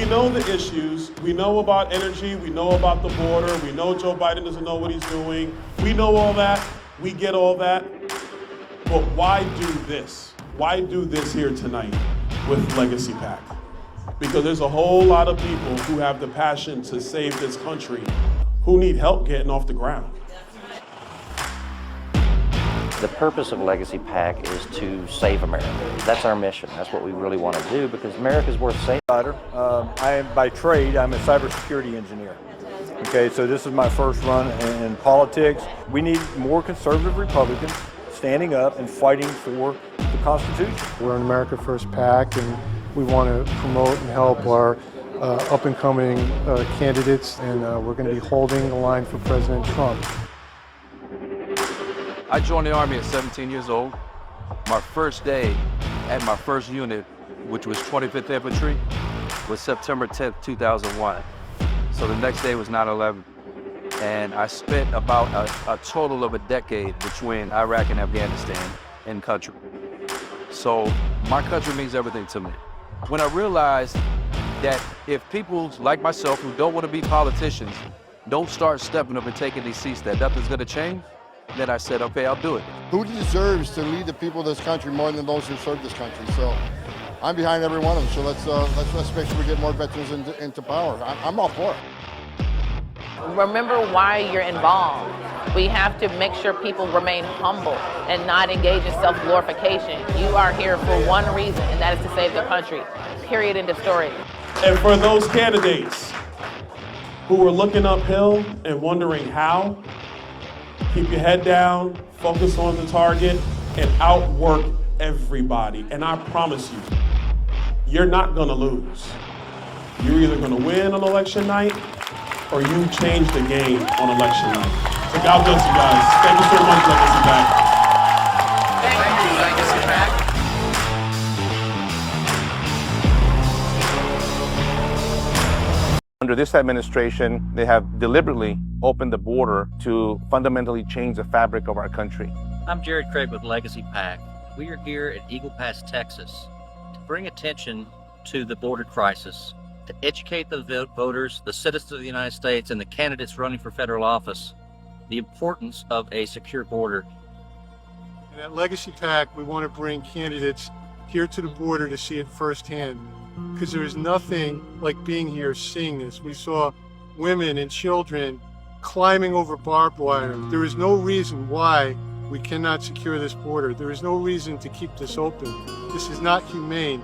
know the issues. We know about energy. We know about the border. We know Joe Biden doesn't know what he's doing. We know all that. We get all that. But why do this? Why do this here tonight with Legacy PAC? Because there's a whole lot of people who have the passion to save this country who need help getting off the ground. The purpose of Legacy PAC is to save America. That's our mission. That's what we really want to do because America's worth saving. I am by trade, I'm a cybersecurity engineer. Okay, so this is my first run in politics. We need more conservative Republicans standing up and fighting for the Constitution. We're an America First PAC, and we want to promote and help our up-and-coming candidates, and we're going to be holding the line for President Trump. I joined the Army at 17 years old. My first day at my first unit, which was 25th Infantry, was September 10th, 2001. So the next day was 9/11. And I spent about a total of a decade between Iraq and Afghanistan in country. So my country means everything to me. When I realized that if people like myself who don't want to be politicians don't start stepping up and taking these seats, that nothing's going to change, then I said, okay, I'll do it. Who deserves to lead the people of this country more than those who serve this country? So I'm behind every one of them. So let's make sure we get more veterans into power. I'm all for it. Remember why you're involved. We have to make sure people remain humble and not engage in self-glorification. You are here for one reason, and that is to save the country. Period. End of story. And for those candidates who are looking uphill and wondering how, keep your head down, focus on the target, and outwork everybody. And I promise you, you're not gonna lose. You're either gonna win on election night or you change the game on election night. So God bless you guys. Thank you so much, Legacy PAC. Thank you, Legacy PAC. Under this administration, they have deliberately opened the border to fundamentally change the fabric of our country. I'm Jared Craig with Legacy PAC. We are here at Eagle Pass, Texas, to bring attention to the border crisis, to educate the voters, the citizens of the United States, and the candidates running for federal office, the importance of a secure border. And at Legacy PAC, we want to bring candidates here to the border to see it firsthand, because there is nothing like being here, seeing this. We saw women and children climbing over barbed wire. There is no reason why we cannot secure this border. There is no reason to keep this open. This is not humane.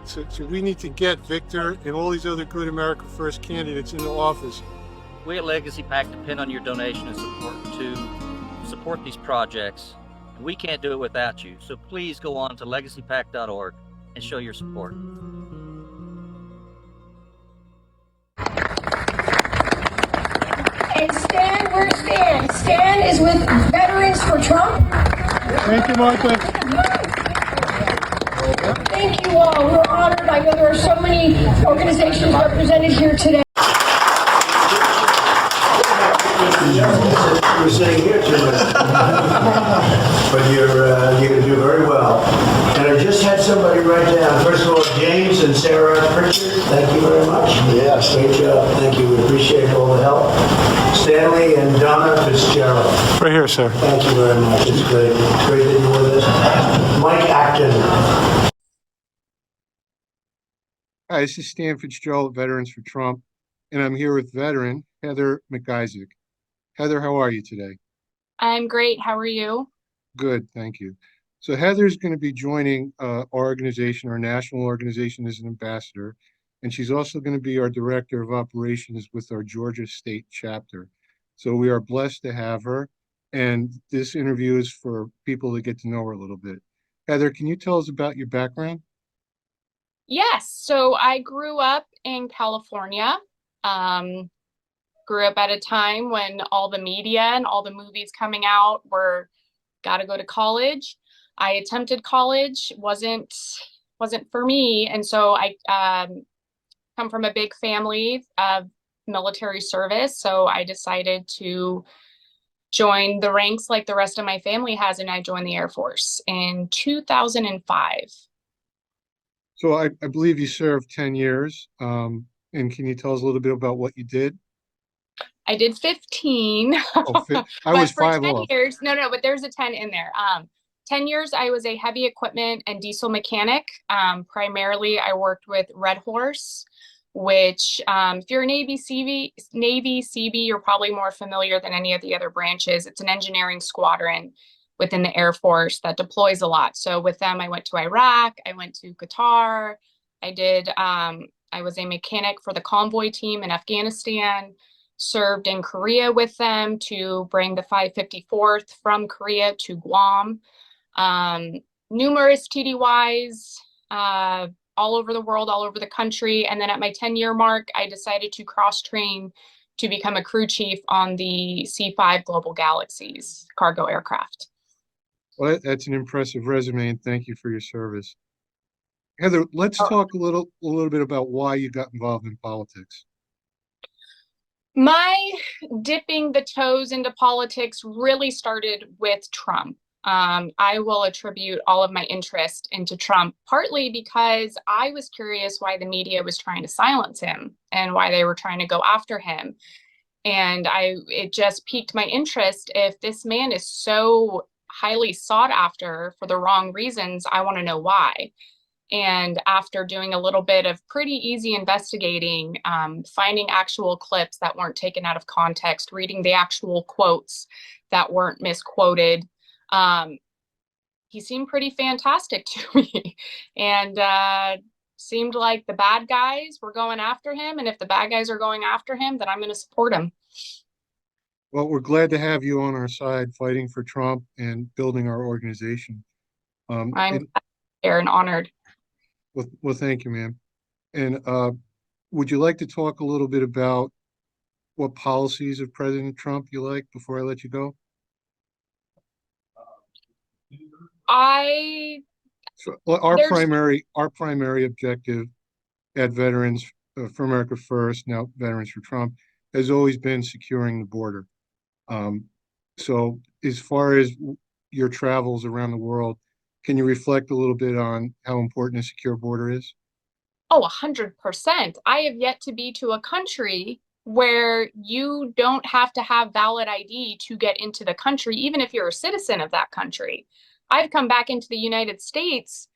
So we need to get Victor and all these other good America First candidates into office. We at Legacy PAC depend on your donation and support to support these projects. We can't do it without you. So please go on to legacypac.org and show your support. And Stan, where's Stan? Stan is with Veterans for Trump. Thank you, Martha. Thank you all. We're honored. I know there are so many organizations represented here today. You're sitting here too much. But you're going to do very well. And I just had somebody write down, first of all, James and Sarah Pritchard, thank you very much. Yes, great job. Thank you. We appreciate all the help. Stanley and Donna Fitzgerald. Right here, sir. Thank you very much. It's great. It's great that you're with us. Mike Acton. Hi, this is Stan Fitzgerald, Veterans for Trump, and I'm here with veteran Heather Mcisaac. Heather, how are you today? I'm great. How are you? Good, thank you. So Heather's going to be joining our organization, our national organization, as an ambassador, and she's also going to be our director of operations with our Georgia state chapter. So we are blessed to have her, and this interview is for people to get to know her a little bit. Heather, can you tell us about your background? Yes. So I grew up in California. Grew up at a time when all the media and all the movies coming out were gotta go to college. I attempted college, wasn't for me. And so I come from a big family of military service. So I decided to join the ranks like the rest of my family has, and I joined the Air Force in 2005. So I believe you served 10 years. And can you tell us a little bit about what you did? I did 15, Oh, I but was for 5 10 off. years, no, but there's a 10 in there. 10 years, I was a heavy equipment and diesel mechanic. Primarily, I worked with Red Horse, which, if you're a Navy, CB, you're probably more familiar than any of the other branches. It's an engineering squadron within the Air Force that deploys a lot. So with them, I went to Iraq, I went to Qatar, I was a mechanic for the convoy team in Afghanistan, served in Korea with them to bring the 554th from Korea to Guam. Numerous TDYs, all over the world, all over the country. And then at my 10-year mark, I decided to cross train to become a crew chief on the C-5 Global Galaxies cargo aircraft. Well, that's an impressive resume, and thank you for your service. Heather, let's talk a little bit about why you got involved in politics. My dipping the toes into politics really started with Trump. I will attribute all of my interest into Trump, partly because I was curious why the media was trying to silence him and why they were trying to go after him. And it just piqued my interest. If this man is so highly sought after for the wrong reasons, I want to know why. And after doing a little bit of pretty easy investigating, finding actual clips that weren't taken out of context, reading the actual quotes that weren't misquoted, he seemed pretty fantastic to me. And seemed like the bad guys were going after him. And if the bad guys are going after him, then I'm going to support him. Well, we're glad to have you on our side fighting for Trump and building our organization. I'm there and honored. Well, thank you, ma'am. And would you like to talk a little bit about what policies of President Trump you like before I let you go? Our primary objective at Veterans for America First, now Veterans for Trump, has always been securing the border. So as far as your travels around the world, can you reflect a little bit on how important a secure border is? Oh, 100%. I have yet to be to a country where you don't have to have valid ID to get into the country, even if you're a citizen of that country. I've come back into the United States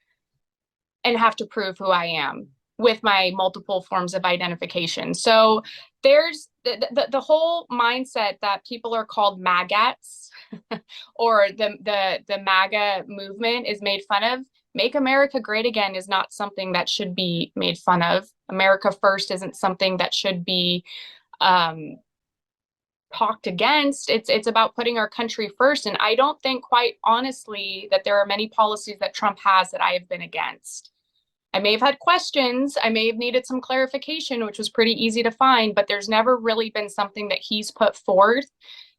and have to prove who I am with my multiple forms of identification. So there's the whole mindset that people are called MAGATs or the MAGA movement is made fun of. Make America Great Again is not something that should be made fun of. America First isn't something that should be talked against. It's about putting our country first. And I don't think, quite honestly, that there are many policies that Trump has that I have been against. I may have had questions. I may have needed some clarification, which was pretty easy to find, but there's never really been something that he's put forth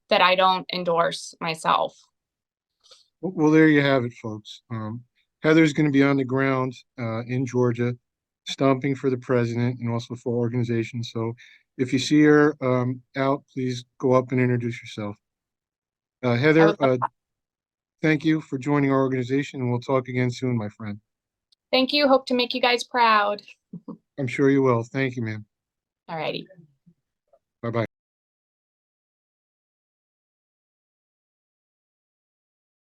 that I don't endorse myself. Well, there you have it, folks. Heather's going to be on the ground in Georgia, stomping for the president and also for organizations. So if you see her out, please go up and introduce yourself. Heather, thank you for joining our organization, and we'll talk again soon, my friend. Thank you. Hope to make you guys proud. I'm sure you will. Thank you, ma'am. All righty. Bye-bye.